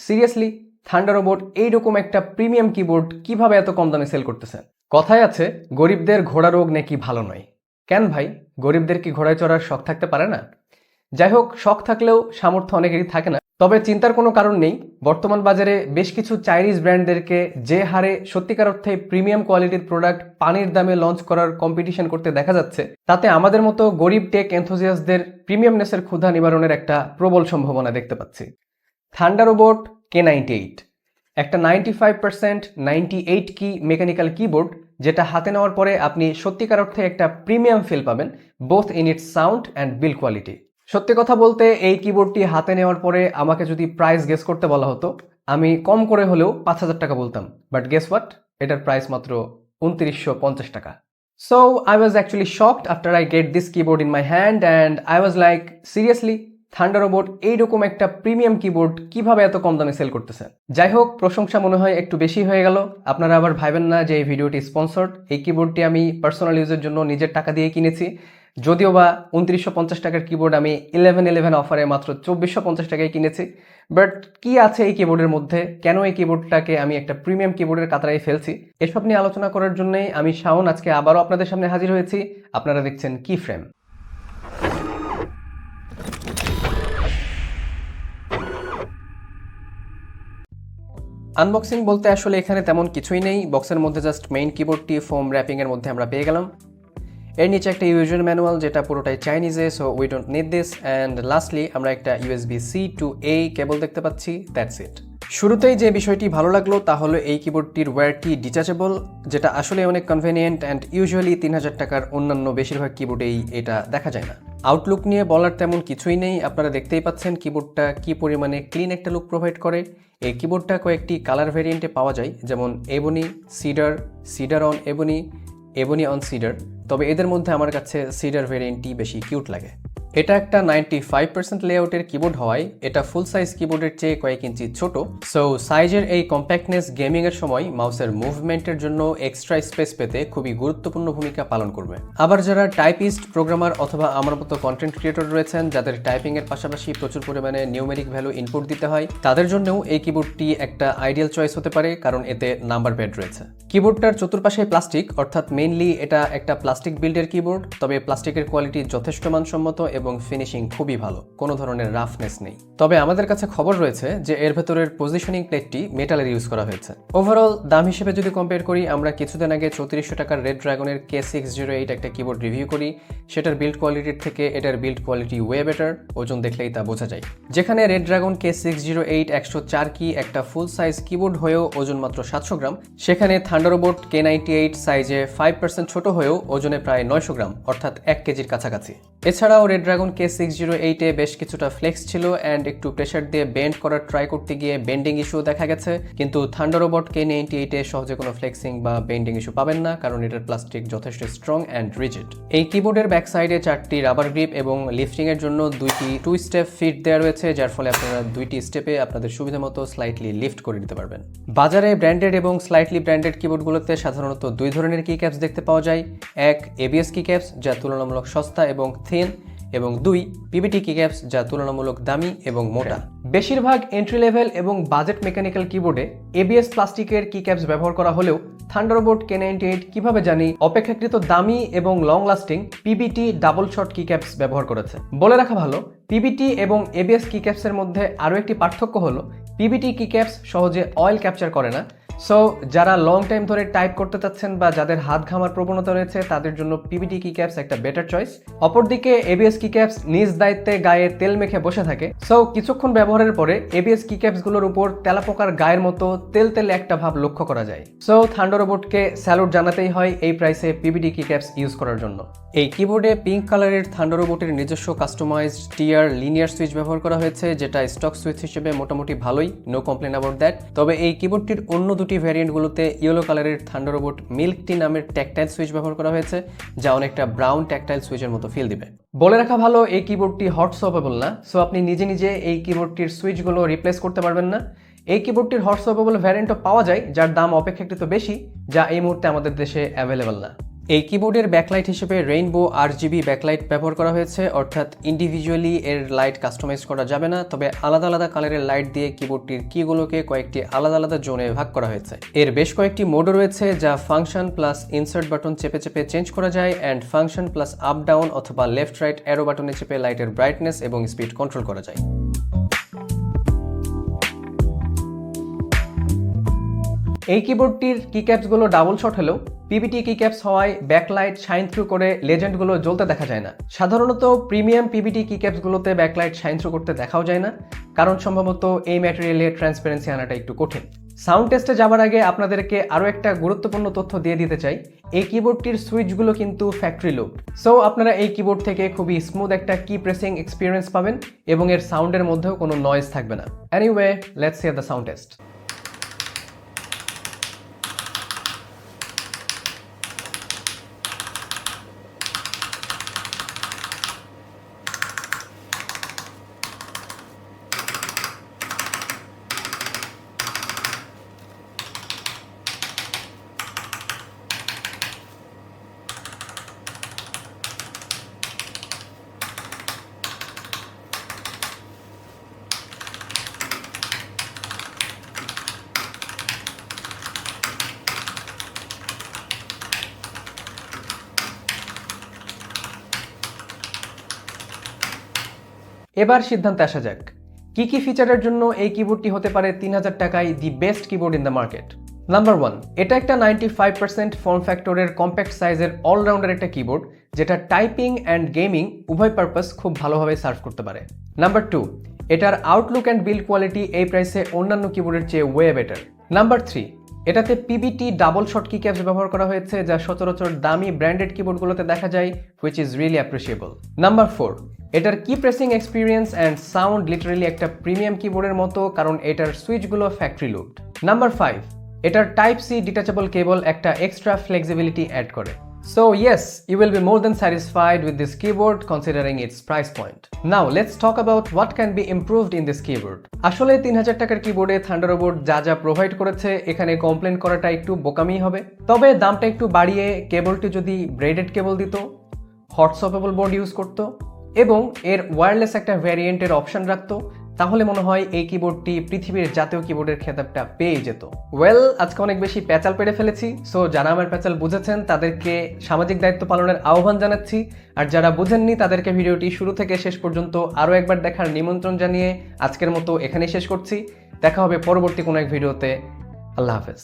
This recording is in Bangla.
সিরিয়াসলি থান্ডারবোল্ট এইরকম একটা প্রিমিয়াম কিবোর্ড কিভাবে এত কম দামে সেল করতেছেন? কথায় আছে গরিবদের ঘোড়া রোগ নাকি ভালো নয়। কেন ভাই, গরিবদের কি ঘোড়ায় চড়ার শখ থাকতে পারে না? যাই হোক, শখ থাকলেও সামর্থ্য অনেকেরই থাকে না। তবে চিন্তার কোনো কারণ নেই, বর্তমান বাজারে বেশ কিছু চাইনিজ ব্র্যান্ডদেরকে যে হারে সত্যিকার অর্থে প্রিমিয়াম কোয়ালিটির প্রোডাক্ট পানির দামে লঞ্চ করার কম্পিটিশন করতে দেখা যাচ্ছে, তাতে আমাদের মতো গরিব টেক এনথুজিয়াস্টদের প্রিমিয়ামনেসের ক্ষুধা নিবারণের একটা প্রবল সম্ভাবনা দেখতে পাচ্ছি। থান্ডারবোল্ট K98 একটা 95% 98 কি মেকানিক্যাল কিবোর্ড, যেটা হাতে নেওয়ার পরে আপনি সত্যিকার অর্থে একটা প্রিমিয়াম ফিল পাবেন, both in it's sound and build quality. সত্যি কথা বলতে এই কিবোর্ডটি হাতে নেওয়ার পরে আমাকে যদি প্রাইস গেস করতে বলা হতো, আমি কম করে হলেও 5,000 টাকা বলতাম, বাট গেস হোয়াট, এটার প্রাইস মাত্র 2950 টাকা। So I was actually shocked after I get this keyboard in my hand and I was like, seriously, Thunderbolt এইরকম একটা প্রিমিয়াম কিবোর্ড কিভাবে এত কম দামে সেল করতেছে? যাই হোক, প্রশংসা মনে হয় একটু বেশি হয়ে গেল। আপনারা আবার ভাবেন না যে এই ভিডিওটি স্পন্সর্ড। এই কিবোর্ডটি আমি পার্সোনাল ইউজের জন্য নিজের টাকা দিয়ে কিনেছি, যদিও বা 2950 টাকার কিবোর্ড আমি 11/11 অফারে মাত্র 2450 টাকায় কিনেছি। বাট কি আছে এই কিবোর্ডের মধ্যে, কেন এই কিবোর্ডটাকে আমি একটা প্রিমিয়াম কিবোর্ডের কাতারে ফেলছি, এসব নিয়ে আলোচনা করার জন্যই আমি শাওন আজকে আবারও আপনাদের সামনে হাজির হয়েছি। আপনারা দেখছেন KeyFrame। আনবক্সিং বলতে আসলে এখানে তেমন কিছুই নেই। বক্সের মধ্যে জাস্ট মেইন কিবোর্ডটি ফোম র্যাপিং এর মধ্যে আমরা পেয়ে গেলাম। এর নিচে একটা ইউজার ম্যানুয়াল, যেটা পুরোটাই চাইনিজে, so we don't need this. And lastly আমরা একটা USB-C to A কেবল দেখতে পাচ্ছি, দ্যাটস ইট। শুরুতেই যে বিষয়টি ভালো লাগলো তা হলো এই কিবোর্ডটির ওয়্যারটি ডিটাচেবল, যেটা আসলে অনেক কনভেনিয়েন্ট অ্যান্ড ইউজুয়ালি 3000 টাকার অন্যান্য বেশিরভাগ কিবোর্ডেই এটা দেখা যায় না। আউটলুক নিয়ে বলার তেমন কিছুই নেই, আপনারা দেখতেই পাচ্ছেন কিবোর্ডটা কি পরিমাণে ক্লিন একটা লুক প্রোভাইড করে। এই কিবোর্ডটা কয়েকটি কালার ভেরিয়েন্টে পাওয়া যায়, যেমন ebony, cedar, cedar on ebony, ebony on cedar. তবে এদের মধ্যে আমার কাছে সিডার ভেরিয়েন্টটি বেশি কিউট লাগে। এটা একটা 95% লেআউটের কিবোর্ড হওয়ায় এটা ফুল সাইজ কিবোর্ডের চেয়ে কয়েক ইঞ্চি ছোট। সো সাইজের এই কম্প্যাক্টনেস গেমিং এর সময় মাউসের মুভমেন্টের জন্য এক্সট্রা স্পেস পেতে খুবই গুরুত্বপূর্ণ ভূমিকা পালন করবে। আবার যারা টাইপিস্ট, প্রোগ্রামার অথবা আমার মতো কন্টেন্ট ক্রিয়েটর রয়েছেন, যাদের টাইপিং এর পাশাপাশি প্রচুর পরিমাণে নিউমেরিক ভ্যালু ইনপুট দিতে হয়, তাদের জন্যও এই কিবোর্ডটি একটা আইডিয়াল চয়েস হতে পারে, কারণ এতে নাম্বার প্যাড রয়েছে। কিবোর্ডটার চতুর্পাশে প্লাস্টিক, অর্থাৎ মেইনলি এটা একটা প্লাস্টিক বিল্ডের কিবোর্ড। তবে প্লাস্টিকের কোয়ালিটি যথেষ্ট মানসম্মত এবং ফিনিশিং খুবই ভালো, কোনো ধরনের রাফনেস নেই। তবে আমাদের কাছে খবর রয়েছে যে এর ভেতরের পজিশনিং প্লেটটি মেটালের ইউজ করা হয়েছে। ওভারঅল দাম হিসেবে যদি কম্পেয়ার করি, আমরা কিছুদিন আগে 3400 টাকার রেড ড্রাগনের K608 একটা কিবোর্ড রিভিউ করি। সেটার বিল্ড কোয়ালিটির থেকে এটার বিল্ড কোয়ালিটি ওয়ে বেটার, ওজন দেখলেই তা বোঝা যায়। যেখানে রেড ড্রাগন K608 104 কি একটা ফুল সাইজ কিবোর্ড হয়েও ওজন মাত্র 700 গ্রাম, সেখানে থান্ডারবোল্ট K98 সাইজে 5% ছোট হয়েও ওজনে প্রায় 900 গ্রাম, অর্থাৎ 1 কেজির কাছাকাছি। এছাড়াও রেড ড্রাগন K608 বেশ কিছুটা ফ্লেক্স ছিল অ্যান্ড একটু প্রেসার দিয়ে বেন্ড করার ট্রাই করতে গিয়ে বেন্ডিং ইস্যু দেখা গেছে, কিন্তু থান্ডারবোল্ট K98 সহজে কোনো ফ্লেক্সিং বা বেন্ডিং ইস্যু পাবেন না, কারণ এটার প্লাস্টিক যথেষ্ট স্ট্রং অ্যান্ড রিজিড। এই কিবোর্ডের ব্যাক সাইডে 4টি রাবার গ্রিপ এবং লিফটিং এর জন্য 2টি 2 স্টেপ ফিট দেওয়া রয়েছে, যার ফলে আপনারা 2টি স্টেপে আপনাদের সুবিধা মতো স্লাইটলি লিফট করে নিতে পারবেন। বাজারে ব্র্যান্ডেড এবং স্লাইটলি ব্র্যান্ডেড কিবোর্ডগুলোতে সাধারণত 2 ধরনের কি ক্যাপস দেখতে পাওয়া যায়। এক, ABS কি ক্যাপস, যা তুলনামূলক সস্তা এবং থিন, এবং 2, PBT কিক্যাপস, যা তুলনামূলক দামি এবং মোটা। বেশিরভাগ এন্ট্রি লেভেল এবং বাজেট মেকানিক্যাল কিবোর্ডে ABS প্লাস্টিকের কিক্যাপস ব্যবহার করা হলেও থান্ডারবোল্ট K98 কিভাবে জানি অপেক্ষাকৃত দামি এবং long lasting PBT double shot keycaps ব্যবহার করেছে। বলে রাখা ভালো, PBT এবং ABS কিক্যাপসের মধ্যে আরও একটি পার্থক্য হলো PBT কিক্যাপস সহজে অয়েল ক্যাপচার করে না। সো যারা লং টাইম ধরে টাইপ করতে চাচ্ছেন বা যাদের হাত ঘামার প্রবণতা রয়েছে, তাদের জন্য PBT কিক্যাপস একটা বেটার চয়েস। অপরদিকে ABS কিক্যাপস নিজ দায়িত্বে গায়ে তেল মেখে বসে থাকে। সো কিছুক্ষণ ব্যবহারের পরে ABS কিক্যাপসগুলোর উপর তেলাপোকার গায়ের মতো তেল তেলে একটা ভাব লক্ষ্য করা যায়। সো থান্ডারবোল্টকে স্যালুট জানাতেই হয় এই প্রাইসে PBT কিক্যাপস ইউজ করার জন্য। এই কিবোর্ডে পিঙ্ক কালারের থান্ডারবোল্টের নিজস্ব কাস্টমাইজড টিয়ার লিনিয়ার সুইচ ব্যবহার করা হয়েছে, যেটা স্টক সুইচ হিসেবে মোটামুটি ভালোই, নো কমপ্লেন অ্যাবাউট দ্যাট। তবে এই কিবোর্ডটির অন্য দুটি ভ্যারিয়েন্টগুলোতে ইয়েলো কালারের থান্ডারবোল্ট মিল্ক টি নামের ট্যাকটাইল সুইচ ব্যবহার করা হয়েছে, যা অনেকটা ব্রাউন ট্যাকটাইল সুইচের মতো ফিল দিবে। বলে রাখা ভালো, এই কিবোর্ডটি হট সোয়াপেবল না, সো আপনি নিজে নিজে এই কিবোর্ডটির সুইচগুলো রিপ্লেস করতে পারবেন না। এই কিবোর্ডটির হট সোয়াপেবল ভ্যারিয়েন্টও পাওয়া যায়, যার দাম অপেক্ষাকৃত বেশি, যা এই মুহূর্তে আমাদের দেশে অ্যাভেলেবল না। এই কিবোর্ডের ব্যাকলাইট হিসেবে রেইনবো RGB ব্যাকলাইট ব্যবহার করা হয়েছে, অর্থাৎ ইন্ডিভিজুয়ালি এর লাইট কাস্টমাইজ করা যাবে না, তবে আলাদা আলাদা কালারের লাইট দিয়ে কিবোর্ডটির কিগুলোকে কয়েকটি আলাদা আলাদা জোনে ভাগ করা হয়েছে। এর বেশ কয়েকটি মোডও রয়েছে, যা ফাংশন প্লাস ইনসার্ট বাটন চেপে চেপে চেঞ্জ করা যায় and function plus up down অথবা লেফট রাইট অ্যারো বাটনে চেপে লাইটের ব্রাইটনেস এবং স্পিড কন্ট্রোল করা যায়। এই কিবোর্ডটির কিক্যাপসগুলো ডাবল শট হলেও পিবিটি কিক্যাপস হওয়ায় ব্যাকলাইট শাইন থ্রু করে লেজেন্ডগুলো জ্বলতে দেখা যায় না। সাধারণত প্রিমিয়াম পিবিটি কিক্যাপসগুলোতে ব্যাকলাইট শাইন থ্রু করতে দেখাও যায় না, কারণ সম্ভবত এই ম্যাটেরিয়ালে ট্রান্সপারেন্সি আনাটা একটু কঠিন। সাউন্ড টেস্টে যাবার আগে আপনাদেরকে আরও একটা গুরুত্বপূর্ণ তথ্য দিয়ে দিতে চাই, এই কিবোর্ডটির সুইচগুলো কিন্তু ফ্যাক্টরি লুপড। সো আপনারা এই কিবোর্ড থেকে খুবই স্মুথ একটা কি প্রেসিং এক্সপিরিয়েন্স পাবেন এবং এর সাউন্ডের মধ্যেও কোনো নয়েজ থাকবে না। Anyway, let's here the sound test. এবার সিদ্ধান্তে আসা যাক, কি কি ফিচারের জন্য এই কিবোর্ডটি হতে পারে 3000 টাকায় the best keyboard in the market. Number 1, এটা একটা 95% ফর্ম ফ্যাক্টরের কম্প্যাক্ট সাইজের অলরাউন্ডার একটা কিবোর্ড, যেটা টাইপিং অ্যান্ড গেমিং উভয় পারপাস খুব ভালোভাবে সার্ভ করতে পারে। নাম্বার 2, এটার আউটলুক অ্যান্ড বিল্ড কোয়ালিটি এই প্রাইসে অন্যান্য কিবোর্ডের চেয়ে ওয়ে বেটার। নাম্বার 3, এটাতে পিবিটি ডাবল শট কিক্যাপস ব্যবহার করা হয়েছে, যা সচরাচর দামি ব্র্যান্ডেড কিবোর্ডগুলোতে দেখা যায়, which is really appreciable. Number 4, এটার কি pressing experience and sound literally একটা প্রিমিয়াম কিবোর্ডের মতো, কারণ এটার সুইচগুলো ফ্যাক্টরি লুপড। নাম্বার 5, এটার টাইপ সি ডিটাচেবল কেবল একটা এক্সট্রা ফ্লেক্সিবিলিটি অ্যাড করে। So yes, you will be more than satisfied with this keyboard considering its price point. Now let's talk about what can be improved in this keyboard. আসলে 3000 টাকার কিবোর্ডে থান্ডারবোল্ট যা প্রোভাইড করেছে, এখানে কমপ্লেন করাটা একটু বোকামি হবে। তবে দামটা একটু বাড়িয়ে কেবলটি যদি ব্রেডেড কেবল দিত, হটসওয়াপেবল বোর্ড ইউজ করতো এবং এর ওয়্যারলেস একটা ভ্যারিয়েন্টের অপশন রাখতো, তাহলে মনে হয় এই কিবোর্ডটি পৃথিবীর জাতীয় কিবোর্ডের খেতাবটা পেয়ে যেত। আজকে অনেক বেশি প্যাচাল পেড়ে ফেলেছি, সো যারা আমার প্যাচাল বুঝেছেন তাদেরকে সামাজিক দায়িত্ব পালনের আহ্বান জানাচ্ছি, আর যারা বুঝেননি তাদেরকে ভিডিওটি শুরু থেকে শেষ পর্যন্ত আরও একবার দেখার নিমন্ত্রণ জানিয়ে আজকের মতো এখানেই শেষ করছি। দেখা হবে পরবর্তী কোনো এক ভিডিওতে। আল্লাহ হাফেজ।